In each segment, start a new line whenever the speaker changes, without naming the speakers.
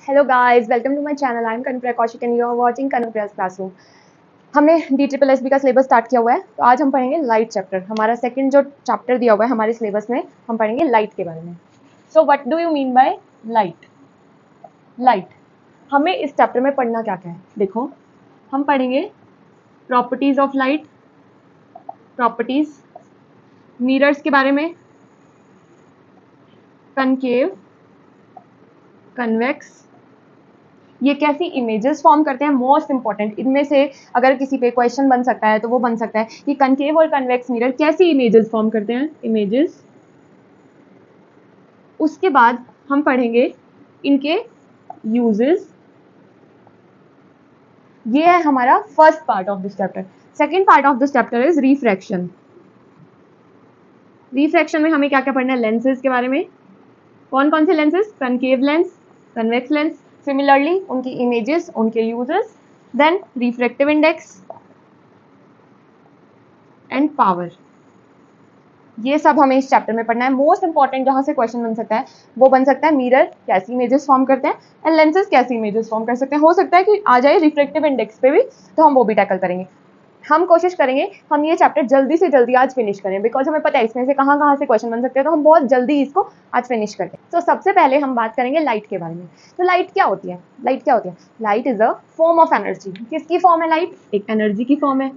Hello guys, welcome to my channel. I am Kanupriya Kaushik and you are watching Kanupriya's Classroom. हमने DSSSB का syllabus start किया हुआ है, तो आज हम पढ़ेंगे लाइट चैप्टर। हमारा सेकंड जो चैप्टर दिया हुआ है हमारे सिलेबस में, हम पढ़ेंगे लाइट के बारे में। So what do you mean by light? Light हमें इस चैप्टर में पढ़ना क्या क्या है, देखो हम पढ़ेंगे properties of light, properties, mirrors के बारे में, कनकेव, कन्वेक्स, ये कैसी इमेजेस फॉर्म करते हैं, मोस्ट इंपॉर्टेंट। इनमें से अगर किसी पे क्वेश्चन बन सकता है तो वो बन सकता है कि कनकेव और कन्वेक्स मिरर कैसी इमेजेस फॉर्म करते हैं, इमेजेस। उसके बाद हम पढ़ेंगे इनके यूजेस। ये है हमारा first part of this chapter. Second part of this chapter is refraction. Refraction में हमें क्या क्या पढ़ना है, लेंसेज के बारे में, कौन कौन से lenses, concave lens, convex lens, similarly उनकी इमेजेस, उनके uses, then refractive index and power. ये सब हमें इस चैप्टर में पढ़ना है। मोस्ट इंपॉर्टेंट जहां से क्वेश्चन बन सकता है वो बन सकता है मिरर कैसी इमेजेस फॉर्म करते हैं एंड लेंसेज कैसी इमेजेस फॉर्म कर सकते हैं। हो सकता है कि आ जाए रिफ्रैक्टिव इंडेक्स पे भी, तो हम वो भी टैकल करेंगे। हम कोशिश करेंगे हम ये चैप्टर जल्दी से जल्दी आज फिनिश करें, बिकॉज हमें पता है इसमें से कहाँ से क्वेश्चन बन सकते हैं, तो हम बहुत जल्दी इसको आज फिनिश करते हैं। तो सबसे पहले हम बात करेंगे लाइट के बारे में। तो लाइट क्या होती है? लाइट क्या होती है? Light is a form of energy. किसकी फॉर्म है लाइट? एक एनर्जी की फॉर्म है।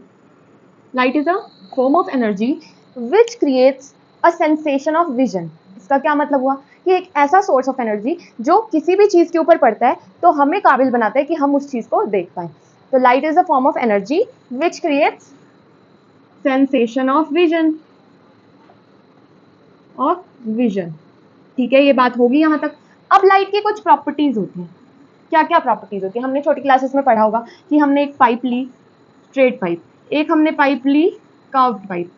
Light is a form of energy which creates a sensation of vision. इसका क्या मतलब हुआ कि एक ऐसा सोर्स ऑफ एनर्जी जो किसी भी चीज के ऊपर पड़ता है तो हमें काबिल बनाता है कि हम उस चीज को देख पाए। तो light is a form of energy which creates sensation of vision, of vision. ठीक है, ये बात होगी यहां तक। अब लाइट की कुछ प्रॉपर्टीज होती हैं। क्या क्या प्रॉपर्टीज होती है? हमने छोटी क्लासेस में पढ़ा होगा कि हमने एक पाइप ली, स्ट्रेट पाइप, एक हमने पाइप ली कर्व्ड पाइप।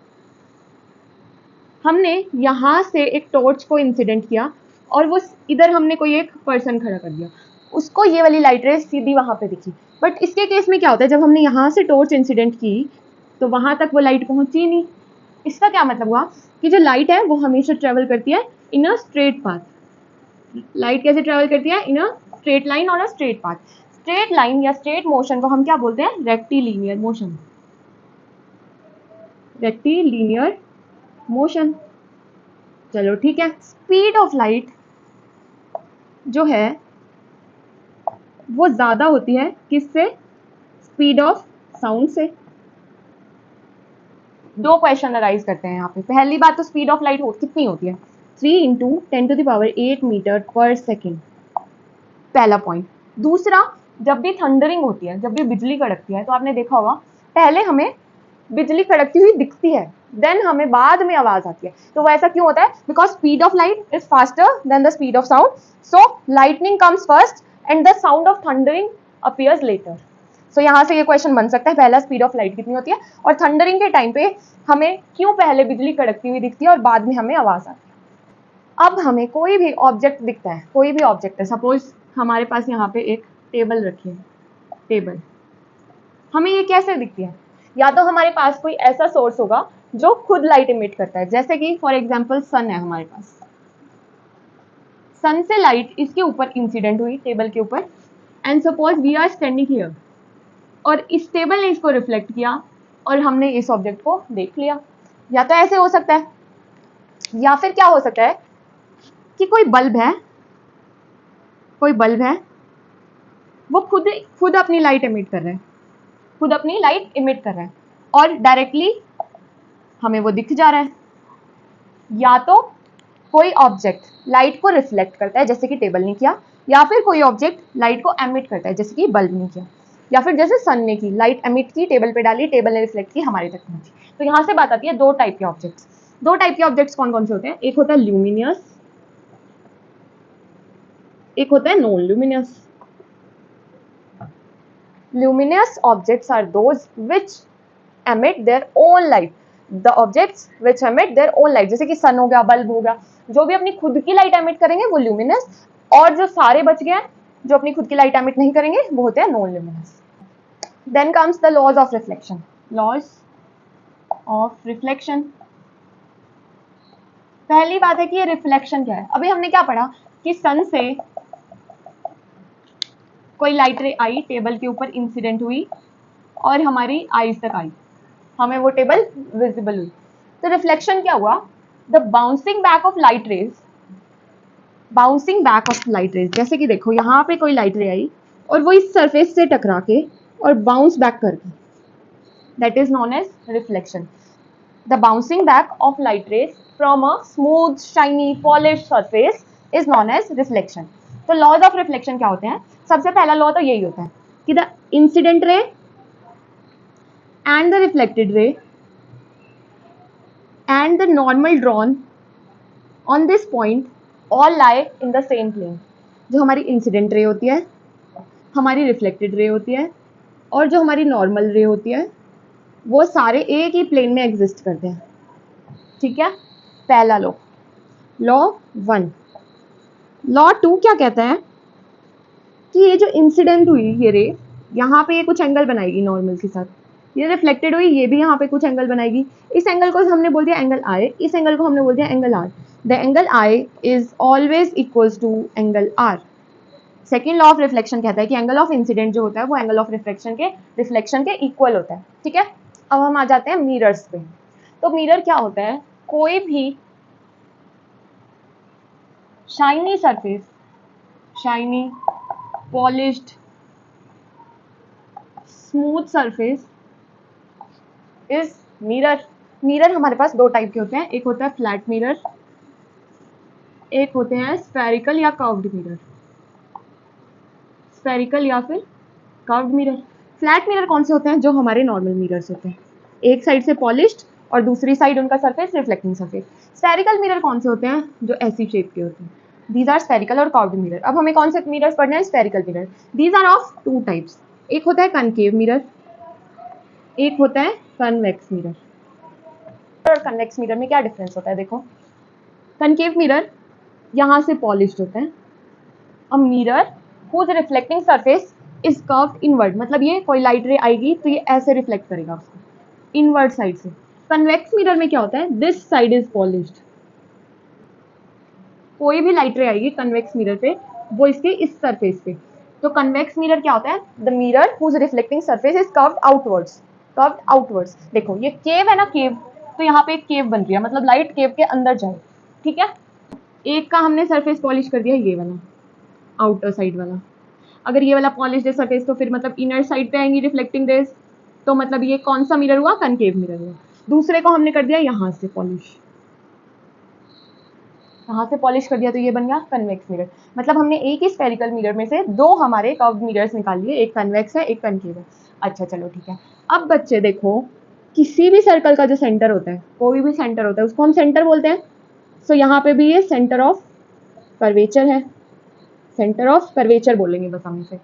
हमने यहां से एक टॉर्च को इंसिडेंट किया और वो इधर हमने कोई एक पर्सन खड़ा कर दिया, उसको ये वाली लाइट रेज सीधी वहां पे दिखी। बट इसके केस में क्या होता है, जब हमने यहां से टॉर्च इंसिडेंट की तो वहां तक वो लाइट पहुंची नहीं। इसका क्या मतलब हुआ कि जो लाइट है वो हमेशा ट्रेवल करती है इन अ स्ट्रेट पाथ। लाइट कैसे ट्रेवल करती है? इन अ स्ट्रेट लाइन और a straight path. Straight line या स्ट्रेट मोशन को हम क्या बोलते हैं? Rectilinear motion. Rectilinear motion. चलो ठीक है। स्पीड ऑफ लाइट जो है वो ज्यादा होती है किससे? स्पीड ऑफ साउंड से। दो क्वेश्चन अराइज करते हैं यहाँ पे। पहली बात तो स्पीड ऑफ लाइट कितनी होती है? 3 × 10⁸ मीटर पर सेकेंड, पहला पॉइंट। दूसरा, जब भी थंडरिंग होती है, जब भी बिजली कड़कती है, तो आपने देखा होगा पहले हमें बिजली कड़कती हुई दिखती है, देन हमें बाद में आवाज आती है। तो वो ऐसा क्यों होता है? Because speed of light is faster than the speed of sound, so lightning comes first and the sound of thundering appears later. सो यहाँ से ये क्वेश्चन बन सकता है, पहला स्पीड ऑफ लाइट कितनी होती है, और थंडरिंग के टाइम पे हमें क्यों पहले बिजली कड़कती हुई दिखती है और बाद में हमें आवाज आती है। अब हमें कोई भी ऑब्जेक्ट दिखता है, कोई भी ऑब्जेक्ट है, सपोज हमारे पास यहाँ पे एक टेबल रखी है, टेबल, हमें ये कैसे दिखती है? या तो हमारे पास कोई ऐसा सोर्स होगा जो खुद लाइट इमिट करता है, जैसे कि फॉर एग्जांपल सन है हमारे पास। सन से लाइट इसके ऊपर इंसिडेंट हुई, टेबल के ऊपर, and suppose we are standing here, और इस टेबल ने इसको रिफ्लेक्ट किया और हमने इस ऑब्जेक्ट को देख लिया। या तो ऐसे हो सकता है, या फिर क्या हो सकता है कि कोई बल्ब है, कोई बल्ब है, वो खुद अपनी लाइट इमिट कर रहा है, खुद अपनी लाइट इमिट कर रहा है और डायरेक्टली हमें वो दिख जा रहा है। या तो कोई ऑब्जेक्ट लाइट को रिफ्लेक्ट करता है जैसे कि टेबल ने किया, या फिर कोई ऑब्जेक्ट लाइट को एमिट करता है जैसे कि बल्ब ने किया, या फिर जैसे सन ने की, लाइट एमिट की, टेबल पे डाली, टेबल ने रिफ्लेक्ट की, हमारे तक पहुंची। तो यहाँ से बात आती है दो टाइप के ऑब्जेक्ट्स। दो टाइप के ऑब्जेक्ट्स कौन कौन से होते हैं? एक होता है ल्यूमिनियस, एक होता है non luminous. Luminous objects are those which emit their own light. The objects which emit their own light, जैसे कि सन हो गया, बल्ब हो गया, जो भी अपनी खुद की लाइट एमिट करेंगे वो ल्यूमिनस, और जो सारे बच गए हैं जो अपनी खुद की लाइट एमिट नहीं करेंगे वो होते हैं non luminous. Then comes the laws of reflection. Laws of reflection, पहली बात है कि ये रिफ्लेक्शन क्या है। अभी हमने क्या पढ़ा कि सन से कोई लाइट रे आई, टेबल के ऊपर इंसिडेंट हुई और हमारी आईज तक आई, हमें वो टेबल विजिबल हुई, तो रिफ्लेक्शन क्या हुआ? The bouncing back of light raise, bouncing back of light raise, जैसे कि देखो यहाँ पे कोई लाइट रे आई और वो इस सरफेस से टकरा के और बाउंस बैक कर गई, that is known as reflection. The bouncing back of light rays from a smooth shiny polish surface is known as reflection. तो लॉज ऑफ रिफ्लेक्शन क्या होते हैं? सबसे पहला लॉ तो यही होता है कि the incident ray and the reflected ray and the normal drawn on this point all lie in the same plane। जो हमारी इंसिडेंट रे होती है, हमारी रिफ्लेक्टेड रे होती है और जो हमारी नॉर्मल रे होती है, वो सारे एक ही प्लेन में एग्जिस्ट करते हैं। ठीक है, पहला लॉ, लॉ 1। लॉ 2 क्या कहता है कि ये जो इंसिडेंट हुई ये रे, यहाँ पे ये कुछ एंगल बनाएगी नॉर्मल के साथ, ये रिफ्लेक्टेड हुई, ये भी यहाँ पे कुछ एंगल बनाएगी। इस एंगल को हमने बोल दिया एंगल आई, इस एंगल को हमने बोल दिया angle r. The angle i is always equals to angle r. Second law of reflection कहता है कि एंगल ऑफ इंसिडेंट जो होता है वो एंगल ऑफ रिफ्लेक्शन के इक्वल होता है। ठीक है, अब हम आ जाते हैं मिरर्स पे। तो मिरर क्या होता है? कोई भी shiny surface, shiny polished smooth surface is mirror. Mirror हमारे पास दो टाइप के होते हैं, एक होता है फ्लैट मिरर, एक होते हैं स्फेरिकल या कर्व्ड मिरर। स्फेरिकल या फिर कर्व्ड मिरर। फ्लैट मिरर कौन से होते हैं? जो हमारे नॉर्मल मिरर्स होते हैं, एक साइड से पॉलिश्ड और दूसरी साइड उनका surface reflecting surface. Spherical mirror कौन से होते हैं? जो ऐसी शेप के होते हैं। दीज आर स्फेरिकल और कर्व्ड मिरर। अब हमें कौन से मिरर्स पढ़ने हैं? Spherical mirror. These are of two types, एक होता है कनकेव मिरर, एक होता है कन्वेक्स मिरर। और कन्वेक्स मिरर में क्या डिफरेंस होता है? देखो, कनकेव मिरर यहाँ से पॉलिश्ड होता है, a mirror whose reflecting surface is curved inward, मतलब ये कोई लाइट रे आएगी तो ये ऐसे रिफ्लेक्ट करेगा उसको इनवर्ड साइड से। कन्वेक्स मिरर में क्या होता है? दिस साइड इज पॉलिश्ड, कोई भी लाइट रे आएगी कन्वेक्स मिरर पे वो इसके इस सरफेस पे। तो कन्वेक्स मिरर क्या होता है? The mirror whose reflecting surface is curved outwards, curved outwards. देखो ये केव है ना, केव, तो यहाँ पे एक केव बन रही है, मतलब लाइट केव के अंदर जाए। ठीक है, एक का हमने सरफेस पॉलिश कर दिया, ये वाला आउटर साइड वाला। अगर ये वाला पॉलिश है सरफेस तो फिर मतलब इनर साइड पे आएंगी रिफ्लेक्टिंग रेज, तो मतलब ये कौन सा मिरर हुआ? कनकेव मिरर हुआ। दूसरे को हमने कर दिया यहाँ से पॉलिश, यहाँ से पॉलिश कर दिया तो ये बन गया कन्वेक्स मिरर। मतलब हमने एक ही स्फेरिकल मिरर में से दो हमारे कर्व्ड मिरर्स निकाल लिए, एक कन्वेक्स है एक कनकेव है। अच्छा चलो ठीक है। अब बच्चे देखो, किसी भी सर्कल का जो सेंटर होता है, कोई भी सेंटर होता है उसको हम सेंटर बोलते हैं। सो यहाँ पे भी ये सेंटर ऑफ कर्वेचर है, सेंटर ऑफ कर्वेचर बोलेंगे बस हम इसे।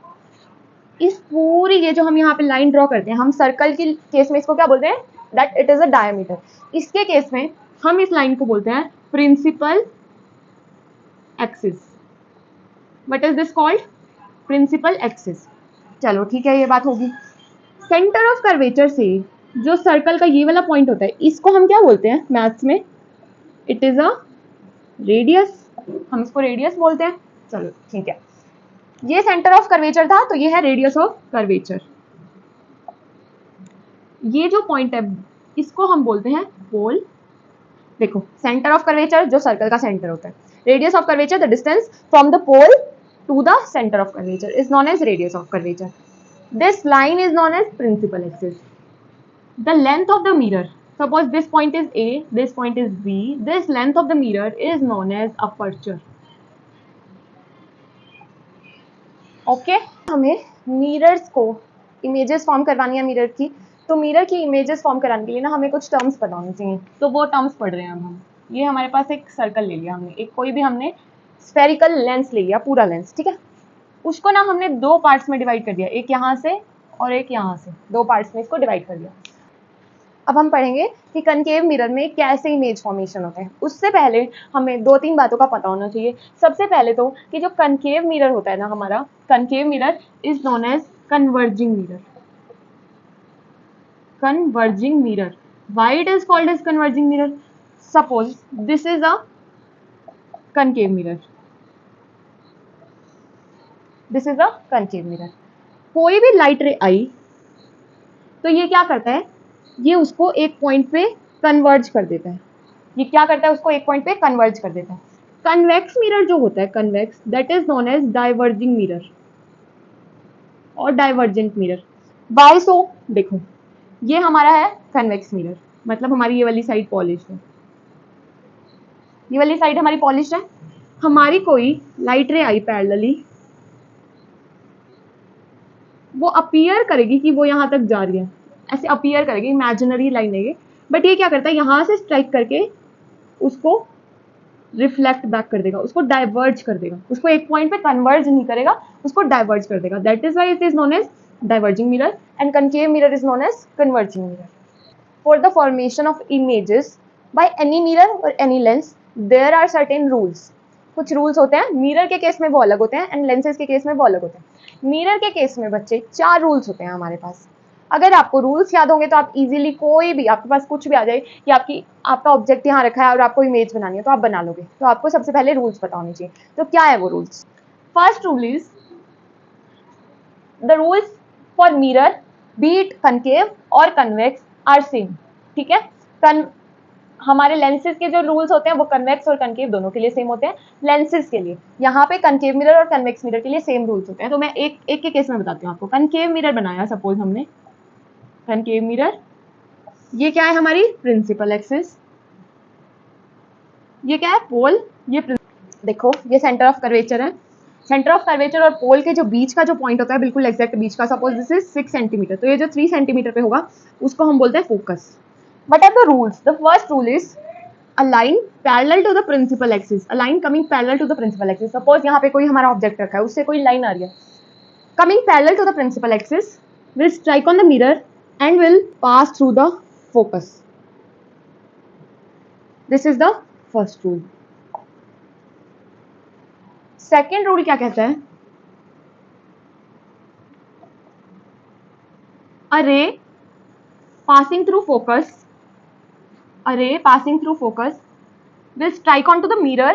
इस पूरी ये जो हम यहाँ पे लाइन ड्रॉ करते हैं, हम सर्कल के केस में इसको क्या बोलते हैं? That it is a diameter. इसके केस में हम इस लाइन को बोलते हैं principal axis. What is this called? Principal axis. चलो ठीक है, ये बात होगी। सेंटर ऑफ कर्वेचर से जो सर्कल का ये वाला पॉइंट होता है इसको हम क्या बोलते हैं मैथ्स में? इट इज अ रेडियस, हम इसको रेडियस बोलते हैं। चलो ठीक है, ये सेंटर ऑफ कर्वेचर था तो ये है रेडियस ऑफ कर्वेचर। ये जो पॉइंट है इसको हम बोलते हैं पोल। देखो, सेंटर ऑफ कर्वेचर जो सर्कल का सेंटर होता है, radius of curvature the distance from the pole to the centre of curvature is known as radius of curvature. This line is known as principal axis. The length of the mirror, suppose this point is A, this point is B, this length of the mirror is known as aperture. Okay, हमें mirrors को images form करवानी है mirror की, तो mirror की images form कराने के लिए ना हमें कुछ टर्म्स पता होनी चाहिए, तो वो टर्म्स पढ़ रहे हैं अब हम। ये हमारे पास एक सर्कल ले लिया हमने, एक कोई भी हमने स्फेरिकल लेंस ले लिया, पूरा लेंस, ठीक है। उसको ना हमने दो पार्ट्स में डिवाइड कर दिया, एक यहाँ से और एक यहाँ से, दो पार्ट्स में इसको डिवाइड कर दिया। अब हम पढ़ेंगे कि कनकेव मिरर में कैसे इमेज फॉर्मेशन होता है। उससे पहले हमें दो तीन बातों का पता होना चाहिए। सबसे पहले तो कि जो कनकेव मिरर होता है ना हमारा, concave mirror is known as converging mirror. Converging mirror, why it is called as converging mirror? Suppose this is a concave mirror, this is a concave mirror. कोई भी लाइट रे आई तो ये क्या करता है, ये उसको एक पॉइंट पे कन्वर्ज कर देता है। ये क्या करता है, उसको एक पॉइंट पे कन्वर्ज कर देता है। कन्वेक्स मिरर जो होता है, convex, that is known as diverging mirror और डाइवर्जेंट मिरर। बाय सो देखो, ये हमारा है कन्वेक्स मिरर, मतलब हमारी ये वाली साइड पॉलिश्ड है, ये वाली साइड हमारी पॉलिश्ड है। हमारी कोई लाइट रे आई पैरेलली, वो अपीयर करेगी कि वो यहां तक जा रही है, ऐसे अपीयर करेगी, इमेजिनरी लाइन है ये, बट ये क्या करता है, यहां से स्ट्राइक करके उसको रिफ्लेक्ट बैक कर देगा, उसको डाइवर्ज कर देगा, उसको एक पॉइंट पे कन्वर्ज नहीं करेगा, उसको डाइवर्ज कर देगा। That is why it is known as diverging mirror and concave mirror is known as converging mirror. For the formation of images by any mirror और any lens there are certain rules. कुछ rules होते हैं, mirror के case में वो अलग होते हैं एंड लेंसेज के केस में वो अलग होते हैं। मिरर के केस में बच्चे 4 रूल्स होते हैं हमारे पास। अगर आपको रूल्स याद होंगे तो आप इजीली, कोई भी आपके पास कुछ भी आ जाए कि आपका ऑब्जेक्ट यहाँ रखा है और आपको इमेज बनानी है तो आप बना लोगे, तो आपको सबसे पहले रूल्स पता होने चाहिए। तो क्या है वो rules? First rule is the rules for mirror B it concave और कन्वेक्स आर सेम। ठीक है, हमारे लेंसेज के जो रूल्स होते हैं वो कन्वेक्स और कनकेव दोनों के लिए सेम होते हैं। लेंसेज के लिए यहाँ पे कनकेव मिरर और कन्वेक्स मिरर के लिए सेम रूल्स होते हैं। तो मैं एक एक के केस में बताती हूँ आपको। कनकेव मिरर बनाया सपोज हमने, कनकेव मिरर, ये क्या है हमारी प्रिंसिपल एक्सिस, ये क्या है पोल, ये देखो ये सेंटर ऑफ कर्वेचर है। सेंटर ऑफ कर्वेचर और पोल के जो बीच का जो पॉइंट होता है, बिल्कुल एग्जैक्ट बीच का, सपोज दिस इज 6 सेंटीमीटर, तो ये जो 3 सेंटीमीटर पे होगा उसको हम बोलते हैं focus. What are the rules? The first rule is align parallel to the principal axis. Align coming parallel to the principal axis. Suppose यहाँ पे कोई हमारा ऑब्जेक्ट रखा है, उससे कोई लाइन आ रही है, coming parallel to the principal axis will strike on the mirror and will pass through the focus. This is the first rule. Second rule क्या कहता है? A ray passing through focus, a ray passing through focus will strike onto the mirror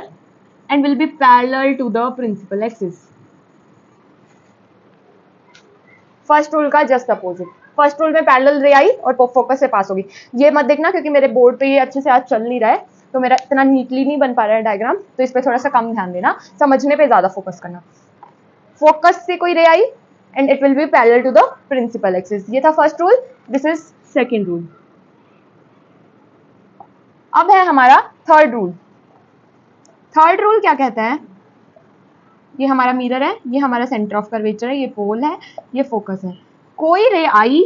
and will be parallel to the principal axis. First rule का just opposite. First rule में parallel रे आई और focus से पास होगी। ये मत देखना क्योंकि मेरे बोर्ड पे ये अच्छे से आज चल नहीं रहा है, तो मेरा इतना नीटली नहीं बन पा रहा है डायग्राम, तो इस पे थोड़ा सा कम ध्यान देना, समझने पे ज्यादा फोकस करना। फोकस से कोई रे आई and it will be parallel to the principal axis. ये था first rule, this is second rule. अब है हमारा थर्ड रूल। थर्ड रूल क्या कहता है? ये हमारा मिरर है, ये हमारा सेंटर ऑफ कर्वेचर है, ये पोल है, ये फोकस है। कोई ray I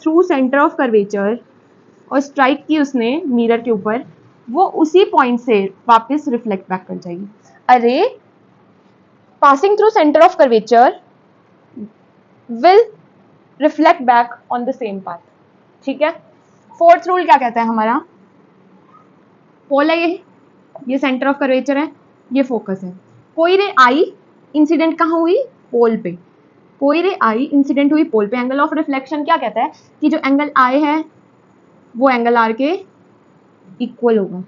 through centre of curvature और स्ट्राइक की उसने मिरर के ऊपर, वो उसी पॉइंट से वापस रिफ्लेक्ट बैक कर जाएगी। A ray passing through centre of curvature will reflect back on the same path. ठीक है। फोर्थ रूल क्या कहता है हमारा? पोल है ये सेंटर ऑफ कर्वेचर है, ये फोकस है। कोई रे आई इंसिडेंट कहाँ हुई? पोल पे। कोई रे आई इंसिडेंट हुई पोल पे। एंगल ऑफ रिफ्लेक्शन क्या कहता है कि जो एंगल आई है वो एंगल आर के इक्वल होगा।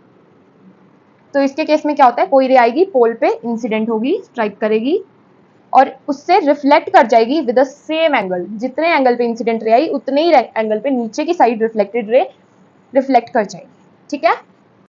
तो इसके केस में क्या होता है? कोई रे आएगी पोल पे, इंसिडेंट होगी, स्ट्राइक करेगी और उससे रिफ्लेक्ट कर जाएगी विद द सेम एंगल। जितने एंगल पे इंसिडेंट रे आई उतने ही एंगल पे नीचे की साइड रिफ्लेक्टेड रे रिफ्लेक्ट कर जाएगी। ठीक है।